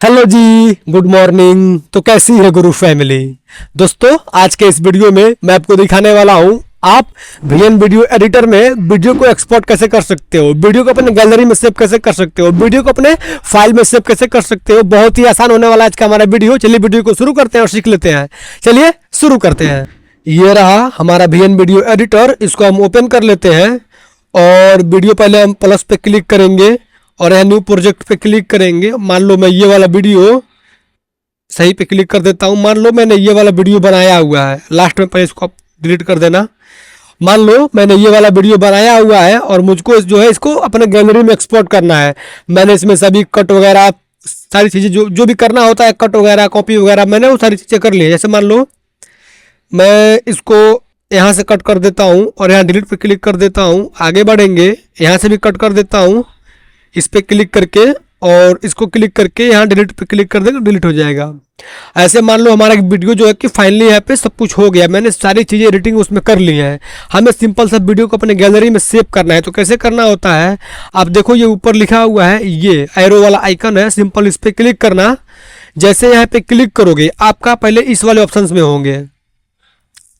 Hello जी, good morning. तो कैसी है गुरु फैमिली। दोस्तों, आज के इस वीडियो में मैं आपको दिखाने वाला हूं आप वीएन वीडियो एडिटर में वीडियो को एक्सपोर्ट कैसे कर सकते हो, वीडियो को अपने गैलरी में सेव कैसे कर सकते हो, वीडियो को अपने फाइल में सेव कैसे कर सकते हो। बहुत ही आसान होने वाला आज का हमारा वीडियो। चलिए वीडियो को शुरू करते हैं और सीख लेते हैं। चलिए शुरू करते हैं। ये रहा हमारा वीएन वीडियो एडिटर। इसको हम ओपन कर लेते हैं और वीडियो पहले हम प्लस पे क्लिक करेंगे और यहाँ न्यू प्रोजेक्ट पे क्लिक करेंगे। मान लो मैं ये वाला वीडियो सही पे क्लिक कर देता हूँ। मान लो मैंने ये वाला वीडियो बनाया हुआ है, लास्ट में पहले इसको आप डिलीट कर देना। मान लो मैंने ये वाला वीडियो बनाया हुआ है और मुझको जो है इसको अपने गैलरी में एक्सपोर्ट करना है। मैंने इसमें सभी कट वगैरह सारी चीज़ें जो भी करना होता है, कट वगैरह कॉपी वगैरह, मैंने वो सारी चीज़ें कर ली है। जैसे मान लो मैं इसको यहाँ से कट कर देता हूँ और यहाँ डिलीट पे क्लिक कर देता हूँ। आगे बढ़ेंगे, यहाँ से भी कट कर देता हूँ इस पे क्लिक करके और इसको क्लिक करके यहाँ डिलीट पे क्लिक कर देंगे, डिलीट हो जाएगा। ऐसे मान लो हमारा वीडियो जो है कि फाइनली यहाँ पे सब कुछ हो गया। मैंने सारी चीज़ें एडिटिंग उसमें कर ली है। हमें सिंपल सा वीडियो को अपने गैलरी में सेव करना है। तो कैसे करना होता है, आप देखो ये ऊपर लिखा हुआ है, ये एरो वाला आइकन है, सिंपल इस पर क्लिक करना। जैसे यहाँ पे क्लिक करोगे आपका पहले इस वाले ऑप्शन में होंगे,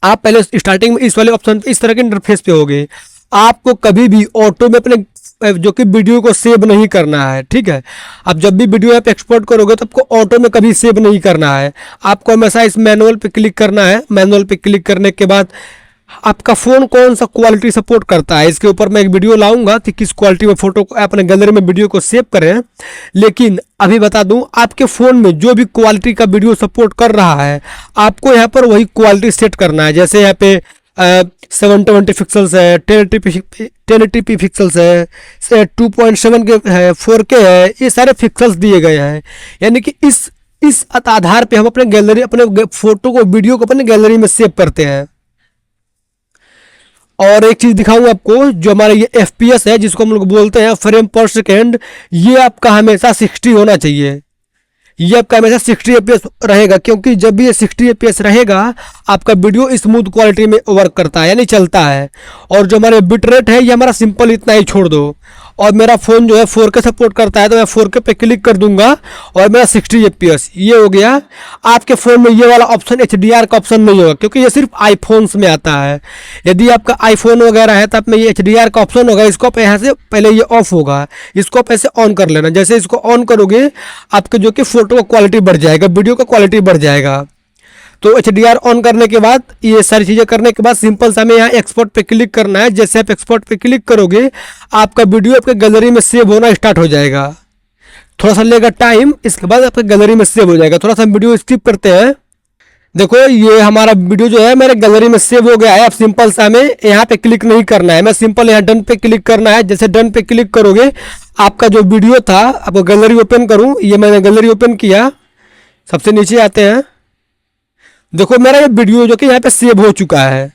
आप पहले स्टार्टिंग में इस वाले ऑप्शन पे इस तरह के इंटरफेस पे होगे। आपको कभी भी ऑटो में अपने जो कि वीडियो को सेव नहीं करना है, ठीक है। अब जब भी वीडियो आप एक्सपोर्ट करोगे तो आपको ऑटो में कभी सेव नहीं करना है। आपको हमेशा इस मैनुअल पे क्लिक करना है। मैनुअल पे क्लिक करने के बाद आपका फ़ोन कौन सा क्वालिटी सपोर्ट करता है, इसके ऊपर मैं एक वीडियो लाऊंगा कि किस क्वालिटी में फ़ोटो को अपने गैलरी में वीडियो को सेव करें। लेकिन अभी बता दूं, आपके फ़ोन में जो भी क्वालिटी का वीडियो सपोर्ट कर रहा है आपको यहाँ पर वही क्वालिटी सेट करना है। जैसे यहाँ पे 720 पिक्सल्स है, 1080p पिक्सल्स है, 2.7 के है, 4K है, ये सारे पिक्सल्स दिए गए हैं। यानी कि इस आधार पे हम अपने गैलरी अपने फोटो को वीडियो को अपने गैलरी में सेव करते हैं। और एक चीज़ दिखाऊं आपको, जो हमारा ये FPS है जिसको हम लोग बोलते हैं फ्रेम पर सेकेंड, ये आपका हमेशा 60 होना चाहिए। ये आपका हमेशा 60 FPS रहेगा, क्योंकि जब भी ये 60 FPS रहेगा आपका वीडियो स्मूथ क्वालिटी में वर्क करता है, यानी चलता है। और जो हमारे बिट रेट है ये हमारा सिंपल इतना ही छोड़ दो। और मेरा फ़ोन जो है 4K सपोर्ट करता है तो मैं 4K पे क्लिक कर दूंगा और मेरा 60 FPS ये हो गया। आपके फ़ोन में ये वाला ऑप्शन HDR का ऑप्शन नहीं होगा, क्योंकि ये सिर्फ आईफोन्स में आता है। यदि आपका आईफोन वगैरह है तो आप में ये HDR का ऑप्शन होगा। इसको आप यहाँ से पहले ये ऑफ होगा, इसको आप ऐसे ऑन कर लेना। जैसे इसको ऑन करोगे आपके जो कि फ़ोटो का क्वालिटी बढ़ जाएगा, वीडियो का क्वालिटी बढ़ जाएगा। तो HDR ऑन करने के बाद ये सारी चीज़ें करने के बाद सिंपल सा हमें यहाँ एक्सपोर्ट पे क्लिक करना है। जैसे आप एक्सपोर्ट पे क्लिक करोगे आपका वीडियो आपके गैलरी में सेव होना स्टार्ट हो जाएगा। थोड़ा सा लेगा टाइम, इसके बाद आपके गैलरी में सेव हो जाएगा। थोड़ा सा वीडियो स्किप करते हैं। देखो ये हमारा वीडियो जो है मेरे गैलरी में सेव हो गया है। अब सिंपल सा हमें यहाँ पे क्लिक नहीं करना है, मैं सिंपल यहाँ डन पे क्लिक करना है। जैसे डन पे क्लिक करोगे आपका जो वीडियो था, आपको गैलरी ओपन करूँ, ये मैंने गैलरी ओपन किया। सबसे नीचे आते हैं, देखो मेरा ये वीडियो जो कि यहाँ पे सेव हो चुका है।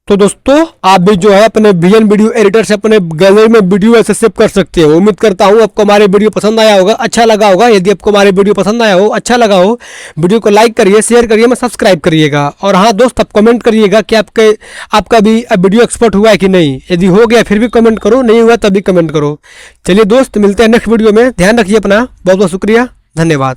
तो दोस्तों आप भी जो है अपने वीएन वीडियो एडिटर से अपने गैलरी में वीडियो ऐसे सेव कर सकते हो। उम्मीद करता हूँ आपको हमारे वीडियो पसंद आया होगा, अच्छा लगा होगा। यदि आपको हमारे वीडियो पसंद आया हो, अच्छा लगा हो, वीडियो को लाइक करिए, शेयर करिए, मैं सब्सक्राइब करिएगा। और हाँ दोस्त, आप कमेंट करिएगा कि आपका भी वीडियो एक्सपोर्ट हुआ है कि नहीं। यदि हो गया फिर भी कमेंट करो, नहीं हुआ तभी कमेंट करो। चलिए दोस्त, मिलते हैं नेक्स्ट वीडियो में। ध्यान रखिए अपना। बहुत बहुत शुक्रिया, धन्यवाद।